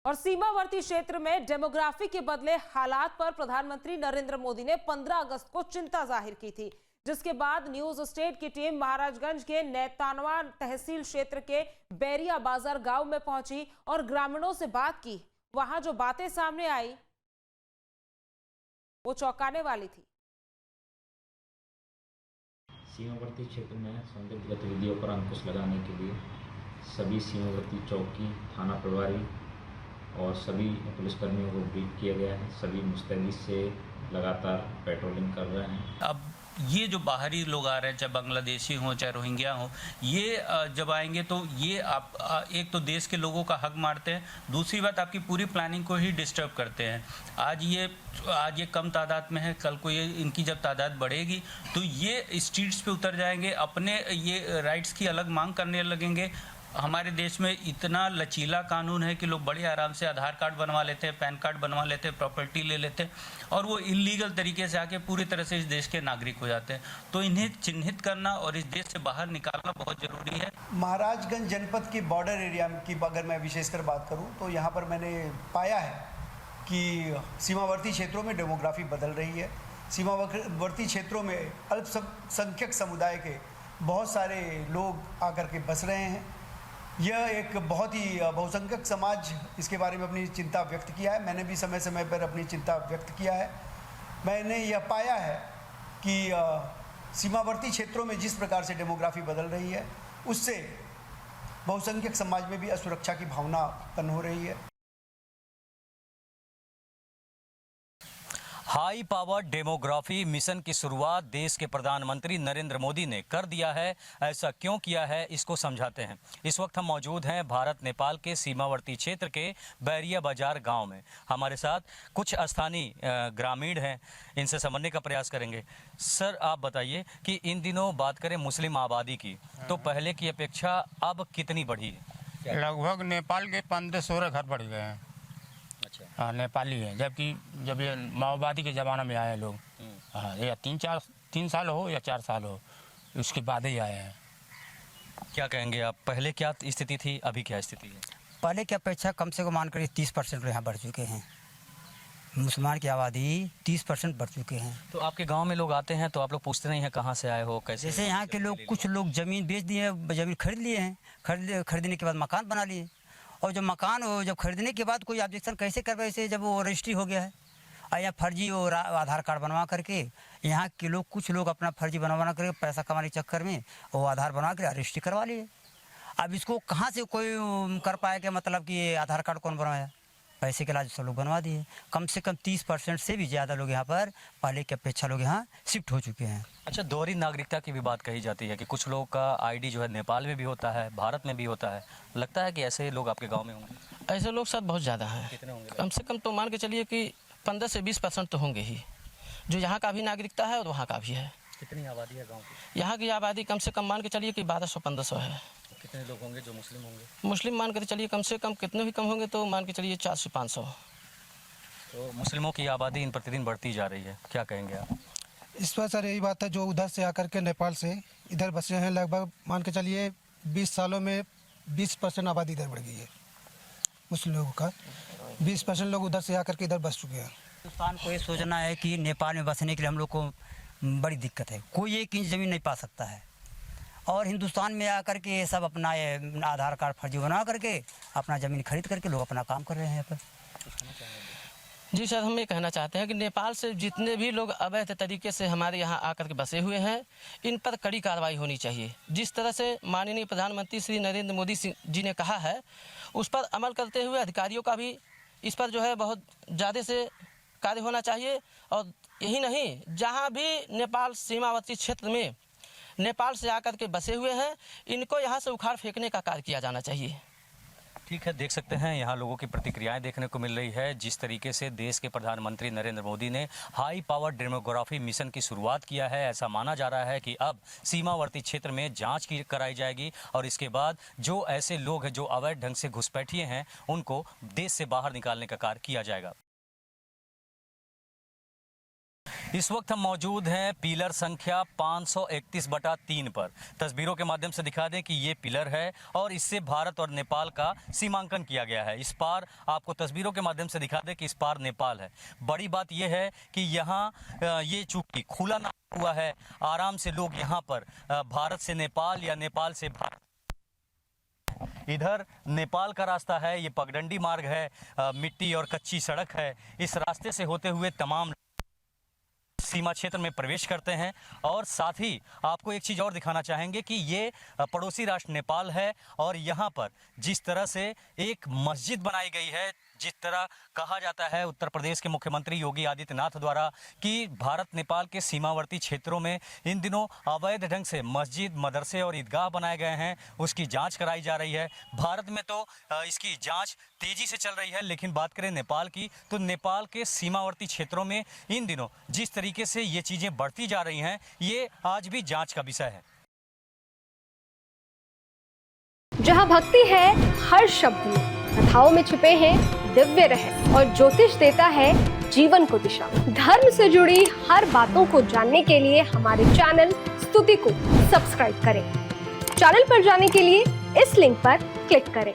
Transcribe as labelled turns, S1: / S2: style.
S1: और सीमावर्ती क्षेत्र में डेमोग्राफी के बदले हालात पर प्रधानमंत्री नरेंद्र मोदी ने 15 अगस्त को चिंता जाहिर की थी, जिसके बाद न्यूज स्टेट की टीम महाराजगंज के नेतानवा तहसील क्षेत्र के बैरिया बाजार गांव में पहुंची और ग्रामीणों से बात की। वहां जो बातें सामने आई वो चौंकाने वाली थी।
S2: सीमावर्ती क्षेत्र में संदिग्ध गतिविधियों पर अंकुश लगाने के लिए सभी सीमावर्ती चौकी, थाना प्रभारी और सभी पुलिसकर्मियों को ब्रीफ किया गया है। सभी मुस्तैदी से लगातार पेट्रोलिंग कर रहे हैं।
S3: अब ये जो बाहरी लोग आ रहे हैं, चाहे बांग्लादेशी हों चाहे रोहिंग्या हों, ये जब आएंगे तो ये आप एक तो देश के लोगों का हक मारते हैं, दूसरी बात आपकी पूरी प्लानिंग को ही डिस्टर्ब करते हैं। आज ये कम तादाद में है, कल को ये इनकी जब तादाद बढ़ेगी तो ये स्ट्रीट्स पे उतर जाएंगे, अपने ये राइट्स की अलग मांग करने लगेंगे। हमारे देश में इतना लचीला कानून है कि लोग बड़े आराम से आधार कार्ड बनवा लेते हैं, पैन कार्ड बनवा लेते हैं, प्रॉपर्टी ले लेते हैं और वो इलीगल तरीके से आके पूरी तरह से इस देश के नागरिक हो जाते हैं। तो इन्हें चिन्हित करना और इस देश से बाहर निकालना बहुत ज़रूरी है।
S4: महाराजगंज जनपद की बॉर्डर एरिया की अगर मैं विशेषकर बात करूं तो यहाँ पर मैंने पाया है कि सीमावर्ती क्षेत्रों में डेमोग्राफी बदल रही है। सीमावर्ती क्षेत्रों में अल्पसंख्यक समुदाय के बहुत सारे लोग आकर के बस रहे हैं। यह एक बहुत ही बहुसंख्यक समाज इसके बारे में अपनी चिंता व्यक्त किया है। मैंने भी समय समय पर अपनी चिंता व्यक्त किया है। मैंने यह पाया है कि सीमावर्ती क्षेत्रों में जिस प्रकार से डेमोग्राफी बदल रही है उससे बहुसंख्यक समाज में भी असुरक्षा की भावना उत्पन्न हो रही है।
S5: हाई पावर डेमोग्राफी मिशन की शुरुआत देश के प्रधानमंत्री नरेंद्र मोदी ने कर दिया है। ऐसा क्यों किया है, इसको समझाते हैं। इस वक्त हम मौजूद हैं भारत नेपाल के सीमावर्ती क्षेत्र के बैरिया बाजार गांव में। हमारे साथ कुछ स्थानीय ग्रामीण हैं, इनसे समझने का प्रयास करेंगे। सर, आप बताइए कि इन दिनों बात करें मुस्लिम आबादी की तो पहले की अपेक्षा अब कितनी बढ़ी है?
S6: लगभग नेपाल के 15-16 घर बढ़ गए हैं। हाँ, नेपाली है, जबकि जब ये माओवादी के ज़माना में आए लोग, हाँ, या 3 साल हो या 4 साल हो, उसके बाद ही आए हैं।
S5: क्या कहेंगे आप, पहले क्या स्थिति थी, अभी क्या स्थिति है?
S7: पहले की अपेक्षा कम से कम मानकर 30% यहाँ बढ़ चुके हैं। मुसलमान की आबादी 30% बढ़ चुके हैं।
S5: तो आपके गांव में लोग आते हैं तो आप लोग पूछते नहीं हैं कहाँ से आए हो, कैसे?
S7: जैसे यहाँ के लोग, कुछ लोग ज़मीन बेच दिए, ज़मीन खरीद लिए हैं, खरीदने के बाद मकान बना लिए, और जब मकान जब खरीदने के बाद कोई ऑब्जेक्शन कैसे करवाए इसे, जब वो रजिस्ट्री हो गया है और या फर्जी और आधार कार्ड बनवा करके यहाँ के लोग, कुछ लोग अपना फर्जी बनवा करके पैसा कमाने के चक्कर में वो आधार बनवा कर रजिस्ट्री करवा लिए। अब इसको कहाँ से कोई कर पाएगा, मतलब कि आधार कार्ड कौन बनवाया, पैसे के लालच सब लोग बनवा दिए। कम से कम 30% से भी ज़्यादा लोग यहाँ पर पहले की अपेक्षा लोग यहाँ शिफ्ट हो चुके हैं।
S5: अच्छा, दोहरी नागरिकता की भी बात कही जाती है कि कुछ लोगों का आईडी जो है नेपाल में भी होता है, भारत में भी होता है। लगता है कि ऐसे लोग आपके गांव में होंगे?
S8: ऐसे लोग शायद बहुत ज़्यादा हैं।
S5: कितने होंगे?
S8: कम से कम तो मान के चलिए कि 15 से 20% तो होंगे ही, जो यहाँ का भी नागरिकता है और वहाँ का भी है।
S5: कितनी आबादी है गाँव की?
S8: यहाँ की आबादी कम से कम मान के चलिए कि 1200-1500 है।
S5: कितने लोग होंगे जो मुस्लिम होंगे?
S8: मुस्लिम मान कर चलिए कम से कम, कितने भी कम होंगे तो मान के चलिए 400 से 500।
S5: तो मुस्लिमों की आबादी इन प्रतिदिन बढ़ती जा रही है, क्या कहेंगे आप?
S9: इस पर सर यही बात है, जो उधर से आकर के नेपाल से इधर बसे हैं, लगभग मान के चलिए 20 सालों में 20% आबादी इधर बढ़ गई है। मुस्लिम लोगों का 20% लोग उधर से आकर के इधर बस चुके हैं।
S7: हिंदुस्तान को ये सोचना है कि नेपाल में बसने के लिए हम लोग को बड़ी दिक्कत है, कोई 1 इंच ज़मीन नहीं पा सकता है, और हिंदुस्तान में आकर के सब अपना आधार कार्ड फर्जी बना करके अपना ज़मीन खरीद करके लोग अपना काम कर रहे हैं यहाँ पर।
S8: जी सर, हम ये कहना चाहते हैं कि नेपाल से जितने भी लोग अवैध तरीके से हमारे यहाँ आकर के बसे हुए हैं, इन पर कड़ी कार्रवाई होनी चाहिए। जिस तरह से माननीय प्रधानमंत्री श्री नरेंद्र मोदी जी ने कहा है, उस पर अमल करते हुए अधिकारियों का भी इस पर जो है बहुत ज़्यादा से कार्य होना चाहिए। और यही नहीं, जहाँ भी नेपाल सीमावर्ती क्षेत्र में नेपाल से आकर के बसे हुए हैं, इनको यहाँ से उखाड़ फेंकने का कार्य किया जाना चाहिए।
S5: ठीक है, देख सकते हैं यहाँ लोगों की प्रतिक्रियाएं देखने को मिल रही है। जिस तरीके से देश के प्रधानमंत्री नरेंद्र मोदी ने हाई पावर डेमोग्राफी मिशन की शुरुआत किया है, ऐसा माना जा रहा है कि अब सीमावर्ती क्षेत्र में जांच कराई जाएगी और इसके बाद जो ऐसे लोग हैं जो अवैध ढंग से घुसपैठिए हैं, उनको देश से बाहर निकालने का कार्य किया जाएगा। इस वक्त हम मौजूद हैं पिलर संख्या 531/3 पर। तस्वीरों के माध्यम से दिखा दें कि ये पिलर है और इससे भारत और नेपाल का सीमांकन किया गया है। इस पार आपको तस्वीरों के माध्यम से दिखा दें कि इस पार नेपाल है। बड़ी बात यह है कि यहाँ ये चूंकि खुला ना हुआ है, आराम से लोग यहाँ पर भारत से नेपाल या नेपाल से भारत, इधर नेपाल का रास्ता है, ये पगडंडी मार्ग है, मिट्टी और कच्ची सड़क है। इस रास्ते से होते हुए तमाम सीमा क्षेत्र में प्रवेश करते हैं। और साथ ही आपको एक चीज़ और दिखाना चाहेंगे कि ये पड़ोसी राष्ट्र नेपाल है और यहाँ पर जिस तरह से एक मस्जिद बनाई गई है, जिस तरह कहा जाता है उत्तर प्रदेश के मुख्यमंत्री योगी आदित्यनाथ द्वारा कि भारत नेपाल के सीमावर्ती क्षेत्रों में इन दिनों अवैध ढंग से मस्जिद, मदरसे और ईदगाह बनाए गए हैं, उसकी जांच कराई जा रही है। भारत में तो इसकी जांच तेजी से चल रही है, लेकिन बात करें नेपाल की तो नेपाल के सीमावर्ती क्षेत्रों में इन दिनों जिस तरीके से ये चीज़ें बढ़ती जा रही हैं, ये आज भी जांच का विषय है।
S10: जहां भक्ति है हर शब्द में, कथाओं में छुपे हैं दिव्य रहस्य और ज्योतिष देता है जीवन को दिशा। धर्म से जुड़ी हर बातों को जानने के लिए हमारे चैनल स्तुति को सब्सक्राइब करें। चैनल पर जाने के लिए इस लिंक पर क्लिक करें।